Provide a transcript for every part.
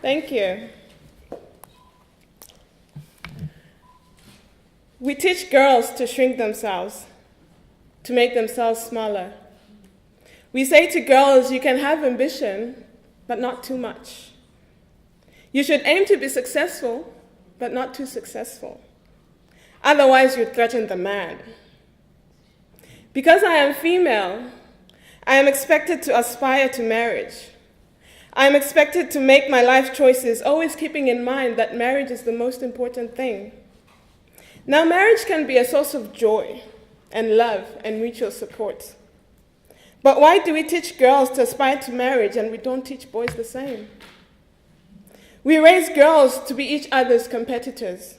Thank you. We teach girls to shrink themselves, to make themselves smaller. We say to girls, you can have ambition, but not too much. You should aim to be successful, but not too successful. Otherwise, you threaten the man. Because I am female, I am expected to aspire to marriage. I am expected to make my life choices, always keeping in mind that marriage is the most important thing. Now, marriage can be a source of joy and love and mutual support. But why do we teach girls to aspire to marriage and we don't teach boys the same? We raise girls to be each other's competitors,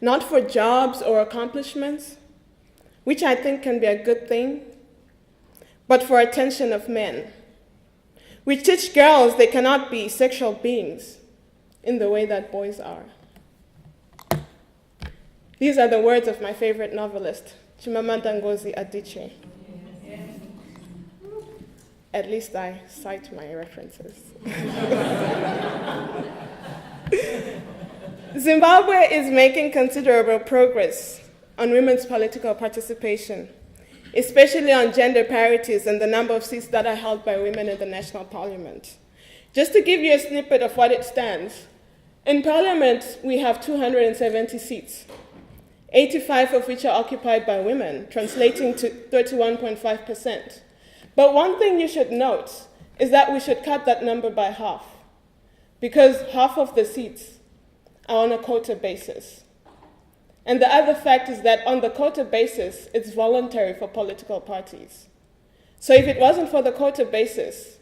not for jobs or accomplishments, which I think can be a good thing, but for attention of men. We teach girls they cannot be sexual beings in the way that boys are. These are the words of my favorite novelist, Chimamanda Ngozi Adichie. At least I cite my references. Zimbabwe is making considerable progress on women's political participation, especially on gender parities and the number of seats that are held by women in the national parliament. Just to give you a snippet of what it stands, in parliament we have 270 seats, 85 of which are occupied by women, translating to 31.5%. But one thing you should note is that we should cut that number by half, because half of the seats are on a quota basis. And the other fact is that on the quota basis, it's voluntary for political parties. So if it wasn't for the quota basis,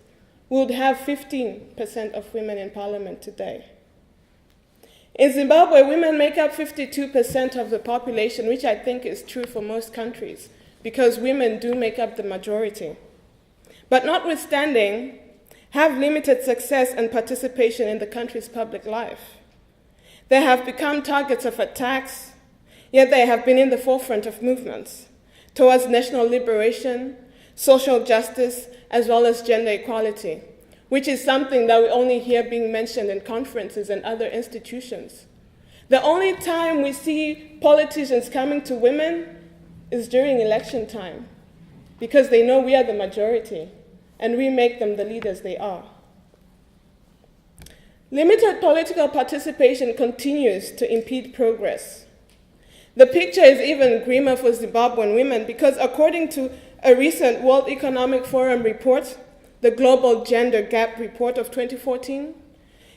we would have 15% of women in parliament today. In Zimbabwe, women make up 52% of the population, which I think is true for most countries, because women do make up the majority. But notwithstanding, have limited success and participation in the country's public life. They have become targets of attacks, yet they have been in the forefront of movements towards national liberation, social justice, as well as gender equality, which is something that we only hear being mentioned in conferences and other institutions. The only time we see politicians coming to women is during election time, because they know we are the majority, and we make them the leaders they are. Limited political participation continues to impede progress. The picture is even grimmer for Zimbabwean women because according to a recent World Economic Forum report, the Global Gender Gap Report of 2014,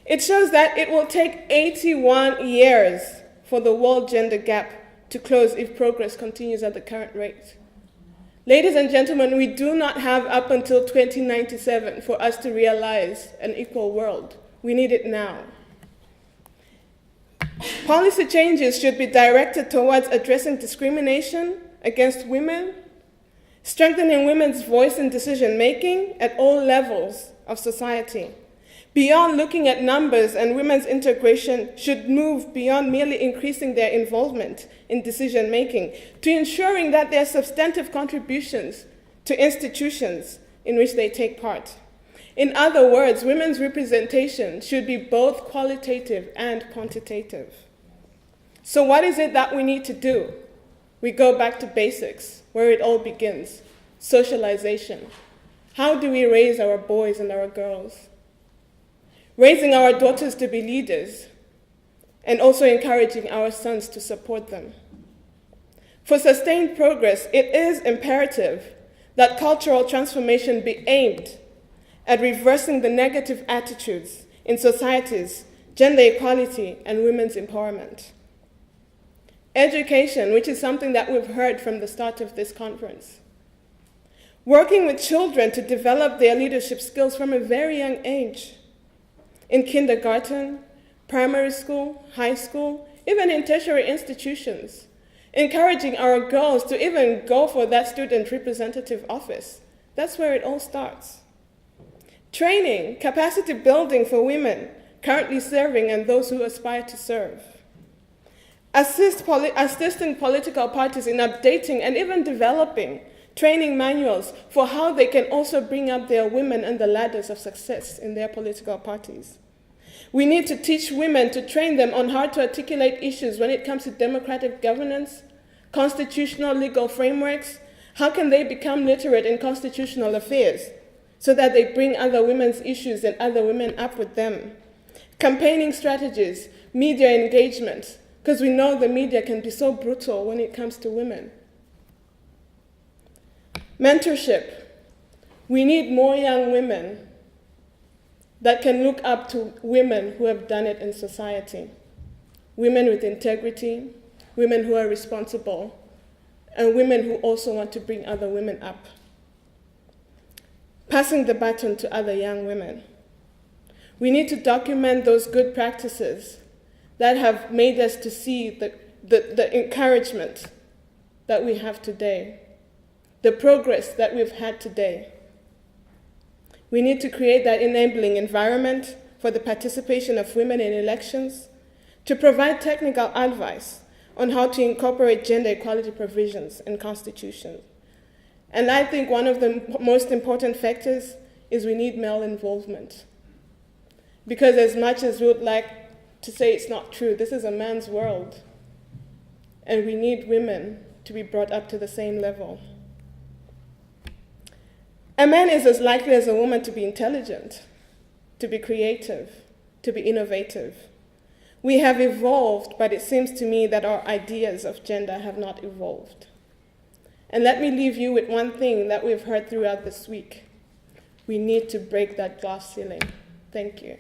it shows that it will take 81 years for the world gender gap to close if progress continues at the current rate. Ladies and gentlemen, we do not have up until 2097 for us to realize an equal world. We need it now. Policy changes should be directed towards addressing discrimination against women, strengthening women's voice in decision-making at all levels of society. Beyond looking at numbers, and women's integration should move beyond merely increasing their involvement in decision-making to ensuring that there are substantive contributions to institutions in which they take part. In other words, women's representation should be both qualitative and quantitative. So what is it that we need to do? We go back to basics, where it all begins: socialization. How do we raise our boys and our girls? Raising our daughters to be leaders, and also encouraging our sons to support them. For sustained progress, it is imperative that cultural transformation be aimed at reversing the negative attitudes in societies, gender equality, and women's empowerment. Education, which is something that we've heard from the start of this conference. Working with children to develop their leadership skills from a very young age. In kindergarten, primary school, high school, even in tertiary institutions, encouraging our girls to even go for that student representative office. That's where it all starts. Training, capacity building for women currently serving and those who aspire to serve. Assisting political parties in updating and even developing training manuals for how they can also bring up their women on the ladders of success in their political parties. We need to teach women, to train them on how to articulate issues when it comes to democratic governance, constitutional legal frameworks. How can they become literate in constitutional affairs so that they bring other women's issues and other women up with them? Campaigning strategies, media engagement, because we know the media can be so brutal when it comes to women. Mentorship. We need more young women that can look up to women who have done it in society. Women with integrity, women who are responsible, and women who also want to bring other women up. Passing the baton to other young women. We need to document those good practices that have made us to see the encouragement that we have today, the progress that we've had today. We need to create that enabling environment for the participation of women in elections, to provide technical advice on how to incorporate gender equality provisions in constitutions. And I think one of the most important factors is we need male involvement. Because as much as we would like to say it's not true, this is a man's world. And we need women to be brought up to the same level. A man is as likely as a woman to be intelligent, to be creative, to be innovative. We have evolved, but it seems to me that our ideas of gender have not evolved. And let me leave you with one thing that we've heard throughout this week. We need to break that glass ceiling. Thank you.